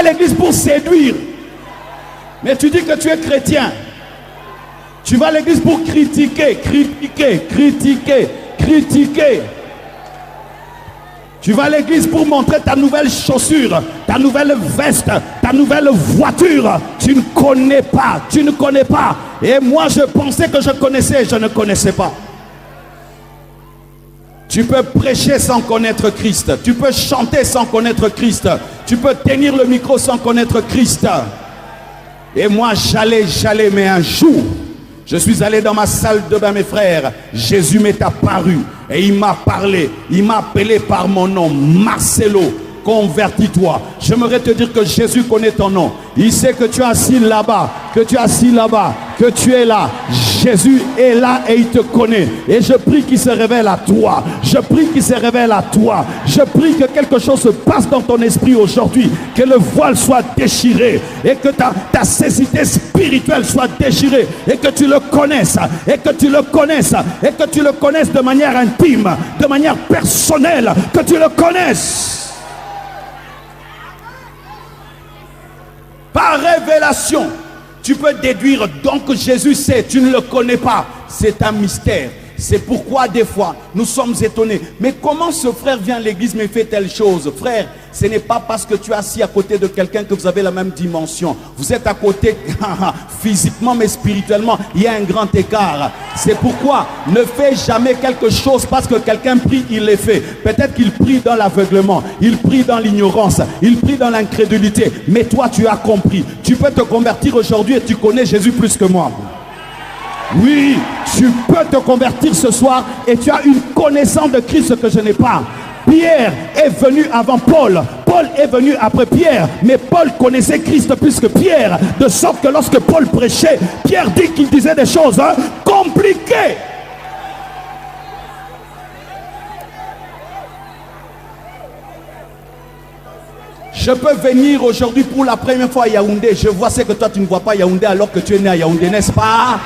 à l'église pour séduire. Mais tu dis que tu es chrétien. Tu vas à l'église pour critiquer, critiquer, critiquer, critiquer. Tu vas à l'église pour montrer ta nouvelle chaussure, ta nouvelle veste, ta nouvelle voiture. Tu ne connais pas, tu ne connais pas. Et moi je pensais que je connaissais, je ne connaissais pas. Tu peux prêcher sans connaître Christ. Tu peux chanter sans connaître Christ. Tu peux tenir le micro sans connaître Christ. Et moi j'allais, mais un jour, je suis allé dans ma salle de bain, mes frères. Jésus m'est apparu et il m'a parlé. Il m'a appelé par mon nom, Marcelo. Convertis-toi. J'aimerais te dire que Jésus connaît ton nom. Il sait que tu es assis là-bas, que tu es assis là-bas, que tu es là. Jésus est là et il te connaît. Et je prie qu'il se révèle à toi. Je prie qu'il se révèle à toi. Je prie que quelque chose se passe dans ton esprit aujourd'hui. Que le voile soit déchiré. Et que ta cécité spirituelle soit déchirée. Et que tu le connaisses. Et que tu le connaisses. Et que tu le connaisses de manière intime. De manière personnelle. Que tu le connaisses. Par révélation, tu peux déduire donc Jésus sait, tu ne le connais pas. C'est un mystère. C'est pourquoi des fois, nous sommes étonnés. Mais comment ce frère vient à l'église mais fait telle chose? Frère, ce n'est pas parce que tu es assis à côté de quelqu'un que vous avez la même dimension. Vous êtes à côté physiquement mais spirituellement, il y a un grand écart. C'est pourquoi ne fais jamais quelque chose parce que quelqu'un prie, il le fait. Peut-être qu'il prie dans l'aveuglement, il prie dans l'ignorance, il prie dans l'incrédulité. Mais toi, tu as compris. Tu peux te convertir aujourd'hui et tu connais Jésus plus que moi. Oui, tu peux te convertir ce soir et tu as une connaissance de Christ que je n'ai pas. Pierre est venu avant Paul. Paul est venu après Pierre. Mais Paul connaissait Christ plus que Pierre. De sorte que lorsque Paul prêchait, Pierre dit qu'il disait des choses compliquées. Je peux venir aujourd'hui pour la première fois à Yaoundé. Je vois ce que toi tu ne vois pas à Yaoundé alors que tu es né à Yaoundé, n'est-ce pas?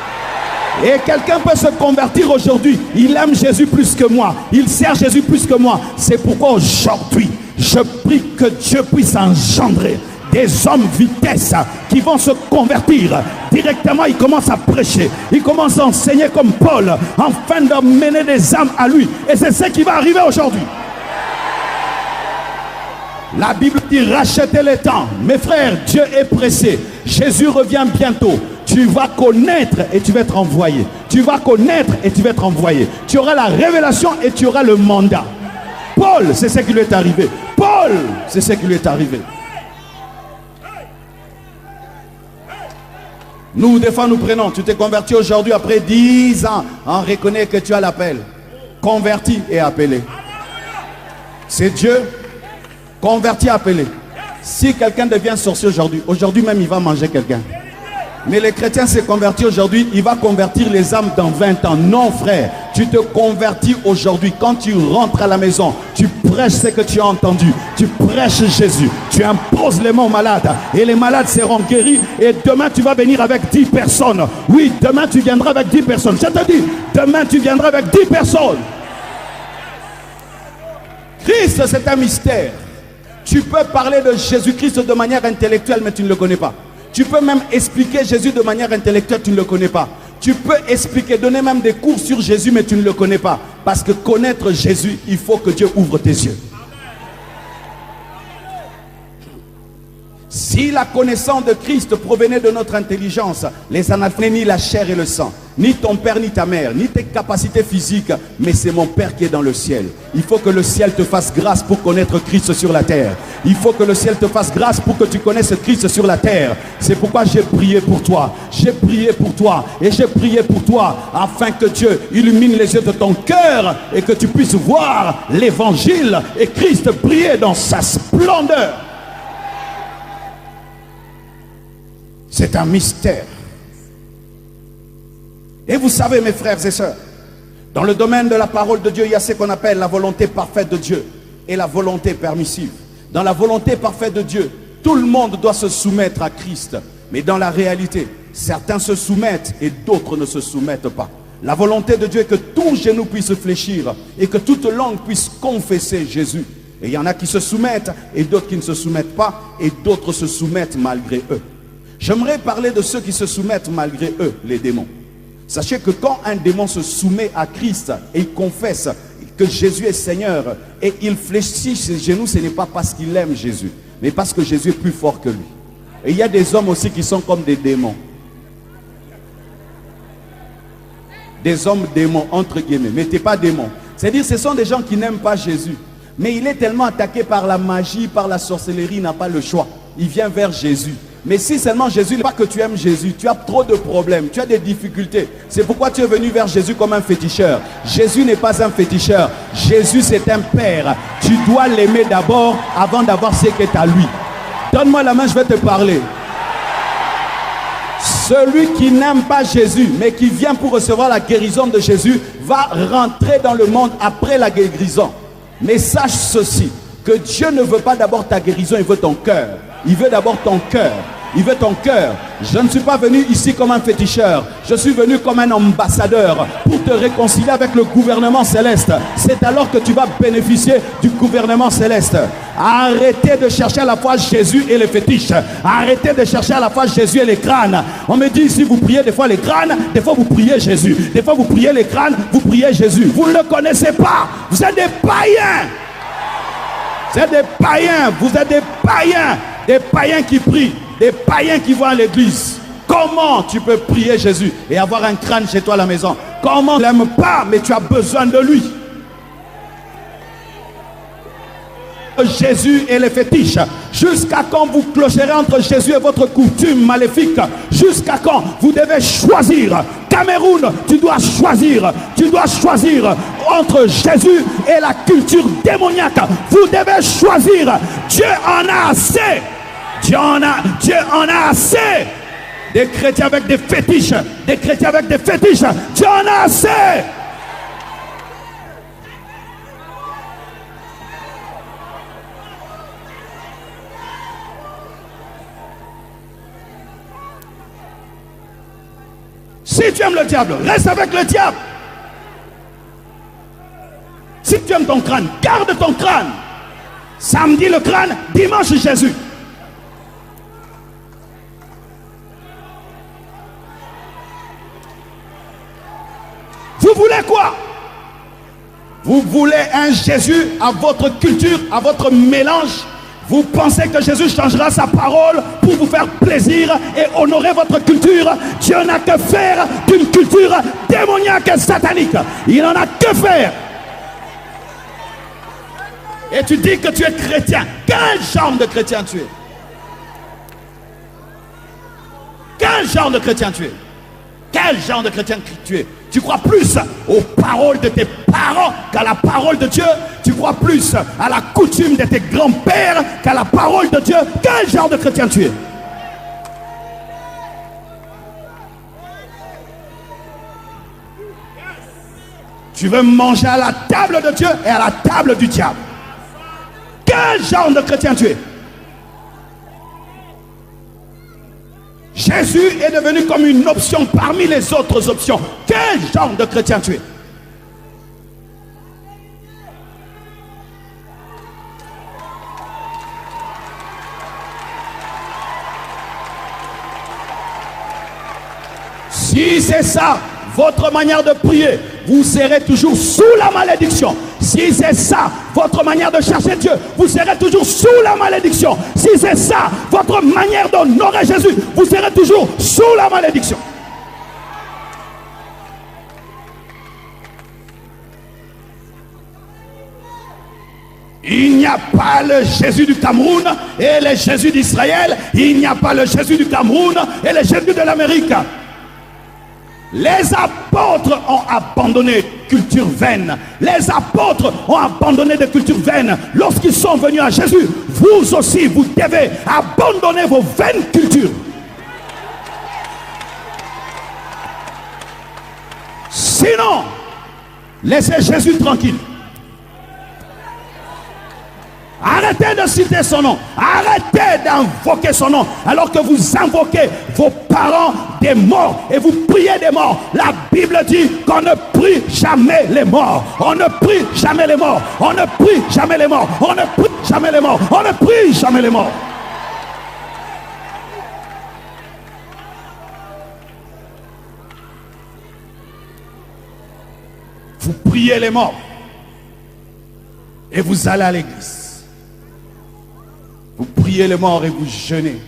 Et quelqu'un peut se convertir aujourd'hui. Il aime Jésus plus que moi. Il sert Jésus plus que moi. C'est pourquoi aujourd'hui, je prie que Dieu puisse engendrer des hommes vitesse qui vont se convertir. Directement, il commence à prêcher. Il commence à enseigner comme Paul, afin d'emmener des âmes à lui. Et c'est ce qui va arriver aujourd'hui. La Bible dit rachetez les temps. Mes frères, Dieu est pressé. Jésus revient bientôt. Tu vas connaître et tu vas être envoyé. Tu vas connaître et tu vas être envoyé. Tu auras la révélation et tu auras le mandat. Paul, c'est ce qui lui est arrivé. Paul, c'est ce qui lui est arrivé. Nous, des fois, nous prenons. Tu t'es converti aujourd'hui après 10 ans. On reconnaît que tu as l'appel. Converti et appelé. C'est Dieu. Converti, appelé. Si quelqu'un devient sorcier aujourd'hui même il va manger quelqu'un. Mais le chrétien s'est converti aujourd'hui, il va convertir les âmes dans 20 ans. Non frère, tu te convertis aujourd'hui. Quand tu rentres à la maison, tu prêches ce que tu as entendu. Tu prêches Jésus. Tu imposes les mains aux malades. Et les malades seront guéris. Et demain tu vas venir avec 10 personnes. Oui, demain tu viendras avec 10 personnes. Je te dis, demain tu viendras avec 10 personnes. Christ, c'est un mystère. Tu peux parler de Jésus-Christ de manière intellectuelle, mais tu ne le connais pas. Tu peux même expliquer Jésus de manière intellectuelle, tu ne le connais pas. Tu peux expliquer, donner même des cours sur Jésus, mais tu ne le connais pas. Parce que connaître Jésus, il faut que Dieu ouvre tes yeux. Si la connaissance de Christ provenait de notre intelligence, les analphabètes, ni la chair et le sang, ni ton père ni ta mère, ni tes capacités physiques, mais c'est mon Père qui est dans le ciel. Il faut que le ciel te fasse grâce pour connaître Christ sur la terre. Il faut que le ciel te fasse grâce pour que tu connaisses Christ sur la terre. C'est pourquoi j'ai prié pour toi. J'ai prié pour toi et j'ai prié pour toi afin que Dieu illumine les yeux de ton cœur et que tu puisses voir l'évangile et Christ briller dans sa splendeur. C'est un mystère. Et vous savez, mes frères et sœurs, dans le domaine de la parole de Dieu, il y a ce qu'on appelle la volonté parfaite de Dieu et la volonté permissive. Dans la volonté parfaite de Dieu, tout le monde doit se soumettre à Christ. Mais dans la réalité, certains se soumettent et d'autres ne se soumettent pas. La volonté de Dieu est que tout genou puisse fléchir et que toute langue puisse confesser Jésus. Et il y en a qui se soumettent et d'autres qui ne se soumettent pas et d'autres se soumettent malgré eux. J'aimerais parler de ceux qui se soumettent malgré eux, les démons. Sachez que quand un démon se soumet à Christ et il confesse que Jésus est Seigneur et il fléchit ses genoux, ce n'est pas parce qu'il aime Jésus, mais parce que Jésus est plus fort que lui. Et il y a des hommes aussi qui sont comme des démons. Des hommes démons, entre guillemets, mais t'es pas démon. C'est-à-dire ce sont des gens qui n'aiment pas Jésus. Mais il est tellement attaqué par la magie, par la sorcellerie, il n'a pas le choix. Il vient vers Jésus. Mais si seulement Jésus, pas que tu aimes Jésus, tu as trop de problèmes, tu as des difficultés. C'est pourquoi tu es venu vers Jésus comme un féticheur. Jésus n'est pas un féticheur. Jésus, c'est un père. Tu dois l'aimer d'abord avant d'avoir ce qui est à lui. Donne-moi la main, je vais te parler. Celui qui n'aime pas Jésus, mais qui vient pour recevoir la guérison de Jésus, va rentrer dans le monde après la guérison. Mais sache ceci, que Dieu ne veut pas d'abord ta guérison, il veut ton cœur. Il veut d'abord ton cœur. Il veut ton cœur. Je ne suis pas venu ici comme un féticheur. Je suis venu comme un ambassadeur pour te réconcilier avec le gouvernement céleste. C'est alors que tu vas bénéficier du gouvernement céleste. Arrêtez de chercher à la fois Jésus et les fétiches. Arrêtez de chercher à la fois Jésus et les crânes. On me dit ici, vous priez des fois les crânes, des fois vous priez Jésus. Des fois vous priez les crânes, vous priez Jésus. Vous ne le connaissez pas. Vous êtes des païens. Vous êtes des païens. Vous êtes des païens. Des païens qui prient. Des païens qui vont à l'église. Comment tu peux prier Jésus et avoir un crâne chez toi à la maison? Comment tu ne l'aimes pas, mais tu as besoin de lui? Jésus et les fétiches. Jusqu'à quand vous clocherez entre Jésus et votre coutume maléfique? Jusqu'à quand vous devez choisir? Cameroun, tu dois choisir. Tu dois choisir entre Jésus et la culture démoniaque. Vous devez choisir. Dieu en a assez. Dieu en a assez. Des chrétiens avec des fétiches. Des chrétiens avec des fétiches. Dieu en a assez. Si tu aimes le diable, reste avec le diable. Si tu aimes ton crâne, garde ton crâne. Samedi le crâne, dimanche Jésus. Vous voulez quoi? Vous voulez un Jésus à votre culture, à votre mélange? Vous pensez que Jésus changera sa parole pour vous faire plaisir et honorer votre culture? Dieu n'a que faire d'une culture démoniaque et satanique. Il n'en a que faire. Et tu dis que tu es chrétien. Quel genre de chrétien tu es? Quel genre de chrétien tu es? Quel genre de chrétien tu es? Tu crois plus aux paroles de tes parents qu'à la parole de Dieu? Tu crois plus à la coutume de tes grands-pères qu'à la parole de Dieu? Quel genre de chrétien tu es? Tu veux manger à la table de Dieu et à la table du diable. Quel genre de chrétien tu es? Jésus est devenu comme une option parmi les autres options. Quel genre de chrétien tu es? Si c'est ça, votre manière de prier, vous serez toujours sous la malédiction. Si c'est ça, votre manière de chercher Dieu, vous serez toujours sous la malédiction. Si c'est ça, votre manière d'honorer Jésus, vous serez toujours sous la malédiction. Il n'y a pas le Jésus du Cameroun et le Jésus d'Israël. Il n'y a pas le Jésus du Cameroun et le Jésus de l'Amérique. Les apôtres ont abandonné culture vaine. Les apôtres ont abandonné des cultures vaines. Lorsqu'ils sont venus à Jésus, vous aussi, vous devez abandonner vos vaines cultures. Sinon, laissez Jésus tranquille. Arrêtez de citer son nom. Arrêtez d'invoquer son nom alors que vous invoquez vos parents. parents des morts et vous priez des morts. La Bible dit qu'on ne prie jamais les morts. On ne prie jamais les morts. On ne prie jamais les morts. On ne prie jamais les morts. On ne prie jamais les morts. Vous priez les morts et vous allez à l'église. Vous priez les morts et vous jeûnez.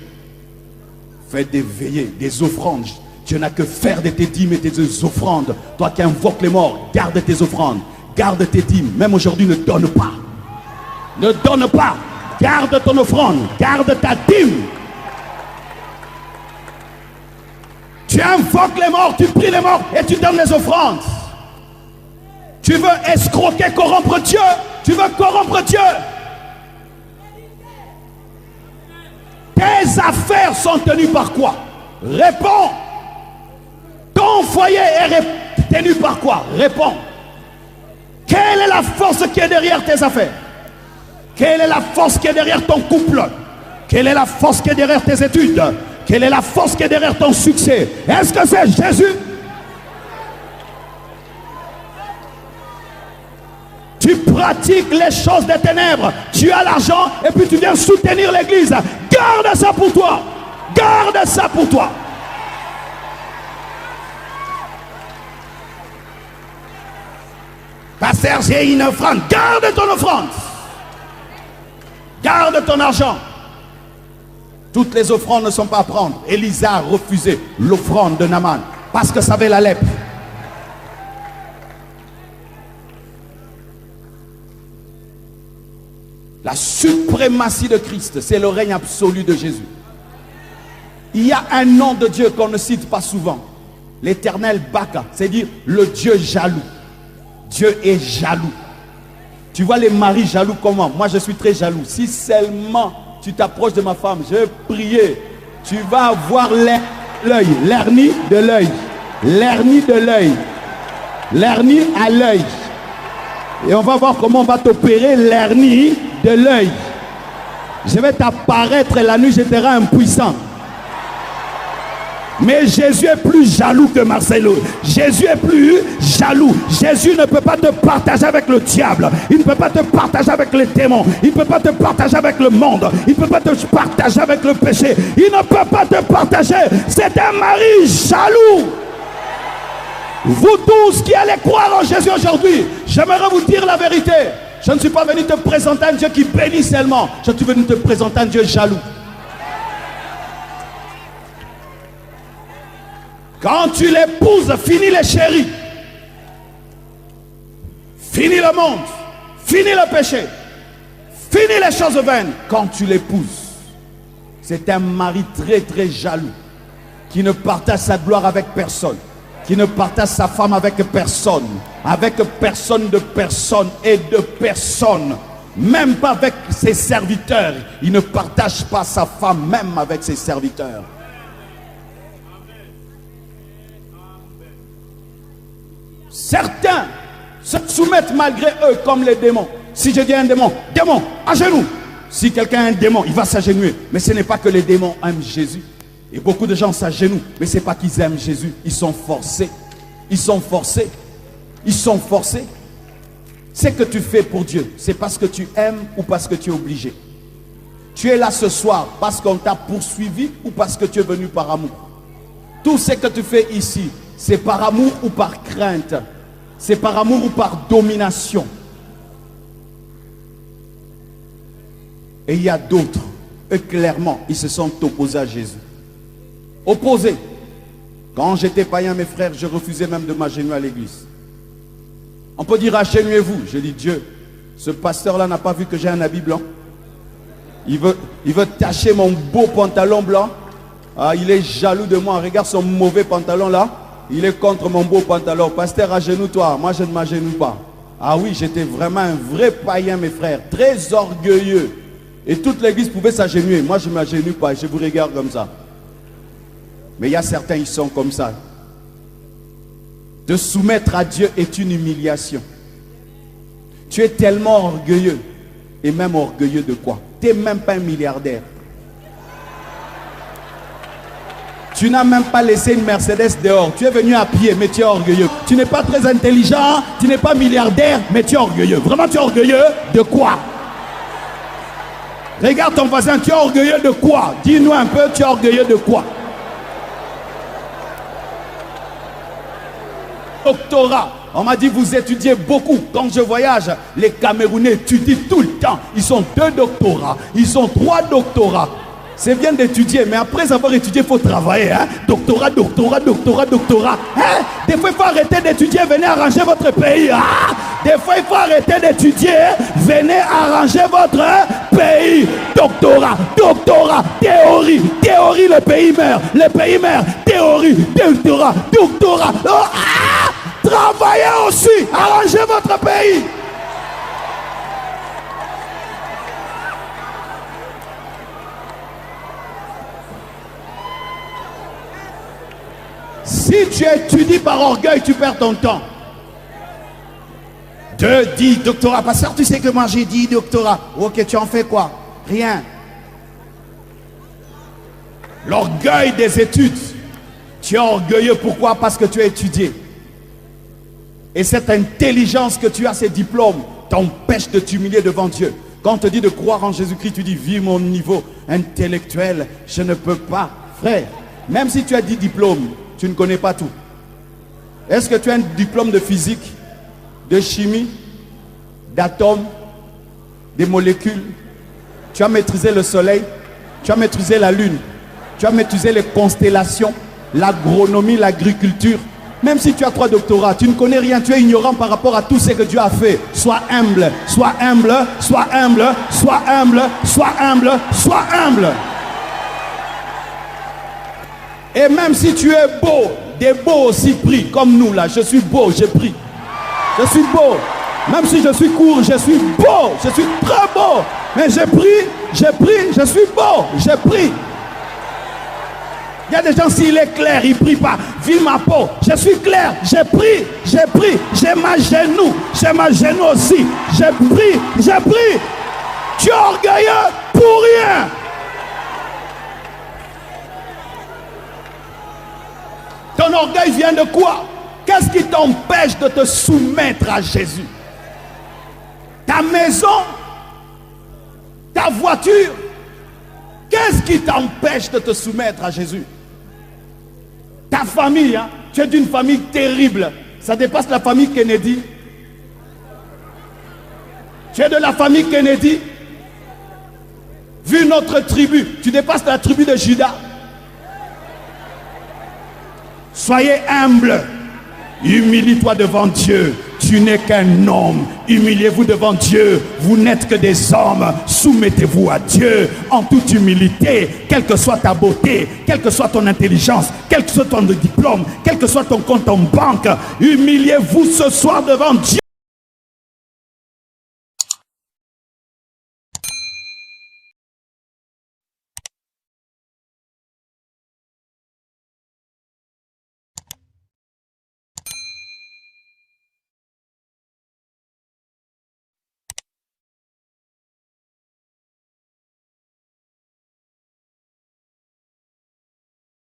Faites des veillées, des offrandes. Dieu n'a que faire de tes dîmes et tes offrandes. Toi qui invoques les morts, garde tes offrandes, garde tes dîmes. Même aujourd'hui, ne donne pas. Ne donne pas. Garde ton offrande, garde ta dîme. Tu invoques les morts, tu pries les morts et tu donnes les offrandes. Tu veux escroquer, corrompre Dieu. Tu veux corrompre Dieu. Tes affaires sont tenues par quoi? Réponds. Ton foyer est tenu par quoi? Réponds. Quelle est la force qui est derrière tes affaires? Quelle est la force qui est derrière ton couple? Quelle est la force qui est derrière tes études? Quelle est la force qui est derrière ton succès? Est-ce que c'est Jésus? Tu pratiques les choses des ténèbres. Tu as l'argent et puis tu viens soutenir l'église. Garde ça pour toi. Garde ça pour toi. Pasteur, j'ai une offrande. Garde ton offrande. Garde ton argent. Toutes les offrandes ne sont pas à prendre. Élisa a refusé l'offrande de Naaman parce que ça avait la lèpre. La suprématie de Christ, c'est le règne absolu de Jésus. Il y a un nom de Dieu qu'on ne cite pas souvent. L'Éternel Baka, c'est-à-dire le Dieu jaloux. Dieu est jaloux. Tu vois les maris jaloux comment? Moi je suis très jaloux. Si seulement tu t'approches de ma femme, je vais prier. Tu vas avoir l'œil, l'hernie de l'œil. L'hernie de l'œil. L'hernie à l'œil. Et on va voir comment on va t'opérer l'hernie de l'œil. Je vais t'apparaître la nuit, je serai impuissant. Mais Jésus est plus jaloux que Marcelo. Jésus est plus jaloux. Jésus ne peut pas te partager avec le diable. Il ne peut pas te partager avec les démons. Il ne peut pas te partager avec le monde. Il ne peut pas te partager avec le péché. Il ne peut pas te partager. C'est un mari jaloux. Vous tous qui allez croire en Jésus aujourd'hui, j'aimerais vous dire la vérité. Je ne suis pas venu te présenter un Dieu qui bénit seulement. Je suis venu te présenter un Dieu jaloux. Quand tu l'épouses, fini les chéris. Fini le monde. Fini le péché. Fini les choses vaines. Quand tu l'épouses, c'est un mari très très jaloux. Qui ne partage sa gloire avec personne. Qui ne partage sa femme avec personne. Avec personne de personne et de personne. Même pas avec ses serviteurs. Il ne partage pas sa femme même avec ses serviteurs. Certains se soumettent malgré eux comme les démons. Si je dis un démon, démon, à genoux. Si quelqu'un est un démon, il va s'agenouiller. Mais ce n'est pas que les démons aiment Jésus. Et beaucoup de gens s'agenouillent. Mais ce n'est pas qu'ils aiment Jésus. Ils sont forcés. Ils sont forcés. Ils sont forcés. Ce que tu fais pour Dieu, c'est parce que tu aimes ou parce que tu es obligé. Tu es là ce soir parce qu'on t'a poursuivi ou parce que tu es venu par amour. Tout ce que tu fais ici, c'est par amour ou par crainte. C'est par amour ou par domination. Et il y a d'autres, eux clairement, ils se sont opposés à Jésus. Opposés. Quand j'étais païen, mes frères, je refusais même de m'agenouiller à l'église. On peut dire agenouillez-vous. Je dis Dieu, ce pasteur-là n'a pas vu que j'ai un habit blanc. Il veut tacher mon beau pantalon blanc. Ah, il est jaloux de moi. Regarde son mauvais pantalon là. Il est contre mon beau pantalon. Pasteur, agenouille-toi. Moi, je ne m'agenouille pas. Ah oui, j'étais vraiment un vrai païen, mes frères. Très orgueilleux. Et toute l'église pouvait s'agenouiller. Moi, je ne m'agenouille pas. Je vous regarde comme ça. Mais il y a certains, ils sont comme ça. De soumettre à Dieu est une humiliation. Tu es tellement orgueilleux. Et même orgueilleux de quoi? Tu n'es même pas un milliardaire. Tu n'as même pas laissé une Mercedes dehors. Tu es venu à pied, mais tu es orgueilleux. Tu n'es pas très intelligent, tu n'es pas milliardaire, mais tu es orgueilleux. Vraiment, tu es orgueilleux de quoi? Regarde ton voisin, tu es orgueilleux de quoi? Dis-nous un peu, tu es orgueilleux de quoi? Doctorat. On m'a dit, vous étudiez beaucoup. Quand je voyage, les Camerounais étudient tout le temps. Ils ont 2 doctorats, ils ont 3 doctorats. C'est bien d'étudier, mais après avoir étudié, il faut travailler. Hein? Doctorat, doctorat, doctorat, doctorat. Hein? Des fois, il faut arrêter d'étudier, venez arranger votre pays. Ah! Des fois, il faut arrêter d'étudier, venez arranger votre pays. Doctorat, doctorat, théorie, théorie, le pays meurt. Le pays meurt, théorie, doctorat, doctorat. Oh, ah! Travaillez aussi, arrangez votre pays. Si tu étudies par orgueil, tu perds ton temps. 2, 10 doctorat. Pasteur, tu sais que moi j'ai 10 doctorats. Ok, tu en fais quoi? Rien. L'orgueil des études. Tu es orgueilleux, pourquoi? Parce que tu as étudié. Et cette intelligence que tu as, ces diplômes, t'empêche de t'humilier devant Dieu. Quand on te dit de croire en Jésus-Christ, tu dis, vis mon niveau intellectuel, je ne peux pas. Frère, même si tu as 10 diplômes, tu ne connais pas tout. Est-ce que tu as un diplôme de physique, de chimie, d'atomes, des molécules? Tu as maîtrisé le soleil, tu as maîtrisé la lune, tu as maîtrisé les constellations, l'agronomie, l'agriculture. Même si tu as 3 doctorats, tu ne connais rien, tu es ignorant par rapport à tout ce que Dieu a fait. Sois humble, sois humble, sois humble, sois humble, sois humble, sois humble. Et même si tu es beau, des beaux aussi prient, comme nous là, je suis beau, je prie. Je suis beau. Même si je suis court, je suis beau, je suis très beau. Mais je prie, je suis beau, je prie. Il y a des gens, s'il est clair, ils ne prient pas. Vis ma peau, je suis clair, je prie, j'ai ma genou aussi. Je prie. Tu es orgueilleux pour rien. Ton orgueil vient de quoi? Qu'est-ce qui t'empêche de te soumettre à Jésus? Ta maison? Ta voiture? Qu'est-ce qui t'empêche de te soumettre à Jésus? Ta famille, hein? Tu es d'une famille terrible. Ça dépasse la famille Kennedy. Tu es de la famille Kennedy. Vu notre tribu, tu dépasses la tribu de Judas. Soyez humble. Humilie-toi devant Dieu. Tu n'es qu'un homme. Humiliez-vous devant Dieu. Vous n'êtes que des hommes. Soumettez-vous à Dieu en toute humilité. Quelle que soit ta beauté, quelle que soit ton intelligence, quel que soit ton diplôme, quel que soit ton compte en banque. Humiliez-vous ce soir devant Dieu.